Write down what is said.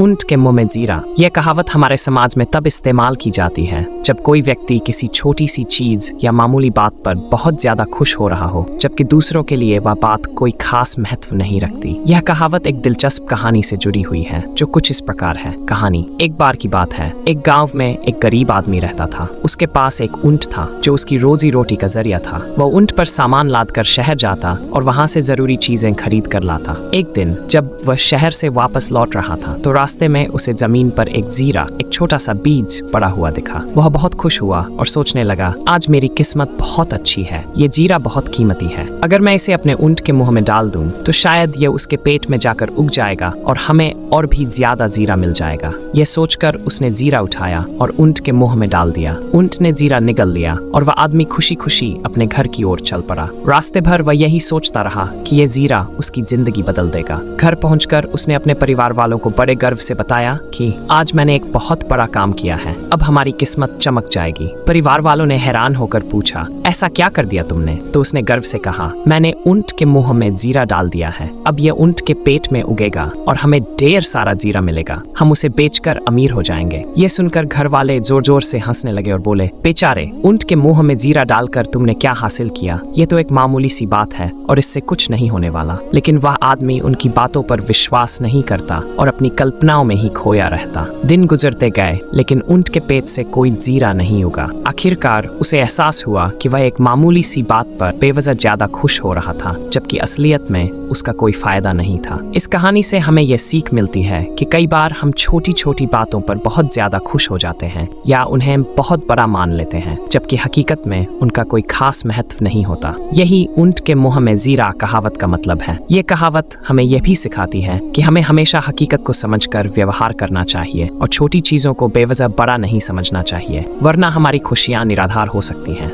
ऊंट के मुंह में जीरा। यह कहावत हमारे समाज में तब इस्तेमाल की जाती है जब कोई व्यक्ति किसी छोटी सी चीज या मामूली बात पर बहुत ज्यादा खुश हो रहा हो, जबकि दूसरों के लिए वह बात कोई खास महत्व नहीं रखती। यह कहावत एक दिलचस्प कहानी से जुड़ी हुई है जो कुछ इस प्रकार है। कहानी: एक बार की बात है, एक गांव में एक गरीब आदमी रहता था। उसके पास एक ऊंट था जो उसकी रोजी रोटी का जरिया था। वह ऊंट पर सामान लादकर शहर जाता और वहां से जरूरी चीजें खरीद कर लाता। एक दिन जब वह शहर से वापस लौट रहा था तो रास्ते में उसे जमीन पर एक जीरा, एक छोटा सा बीज पड़ा हुआ दिखा। वह बहुत खुश हुआ और सोचने लगा, आज मेरी किस्मत बहुत अच्छी है, ये जीरा बहुत कीमती है। अगर मैं इसे अपने ऊंट के मुंह में डाल दूं तो शायद ये उसके पेट में जाकर उग जाएगा और हमें और भी ज्यादा जीरा मिल जाएगा। यह सोचकर उसने जीरा उठाया और ऊंट के मुंह में डाल दिया। ऊंट ने जीरा निगल लिया और वह आदमी खुशी खुशी अपने घर की ओर चल पड़ा। रास्ते भर वह यही सोचता रहा कि यह जीरा उसकी जिंदगी बदल देगा। घर पहुंचकर उसने अपने परिवार वालों को बड़े गर्व से बताया कि आज मैंने एक बहुत बड़ा काम किया है, अब हमारी किस्मत चमक जाएगी। परिवार वालों ने हैरान होकर पूछा, ऐसा क्या कर दिया तुमने? तो उसने गर्व से कहा, मैंने ऊंट के मुंह में जीरा डाल दिया है। अब यह ऊंट के पेट में उगेगा और हमें ढेर सारा जीरा मिलेगा। हम उसे बेचकर अमीर हो जाएंगे। ये सुनकर घर वाले जोर जोर से हंसने लगे और बोले, बेचारे, ऊंट के मुंह में जीरा डालकर तुमने क्या हासिल किया? ये तो एक मामूली सी बात है और इससे कुछ नहीं होने वाला। लेकिन वह आदमी उनकी बातों पर विश्वास नहीं करता और अपनी कल्पनाओं में ही खोया रहता। दिन गुजरते गए लेकिन ऊंट के पेट से कोई जीरा नहीं उगा। आखिरकार उसे एहसास हुआ कि वह एक मामूली सी बात पर बेवजह ज्यादा खुश हो रहा था, जबकि असलियत में उसका कोई फायदा नहीं था। इस कहानी से हमें यह सीख मिलती है कि कई बार हम छोटी छोटी बातों पर बहुत ज्यादा खुश हो जाते हैं या उन्हें बहुत बड़ा मान लेते हैं, जबकि हकीकत में उनका कोई खास महत्व नहीं होता। यही ऊंट के मुंह में जीरा कहावत का मतलब है। ये कहावत हमें यह भी सिखाती है कि हमें हमेशा हकीकत को समझकर व्यवहार करना चाहिए और छोटी चीजों को बेवजह बड़ा नहीं समझना चाहिए, वरना हमारी खुशियां निराधार हो सकती हैं।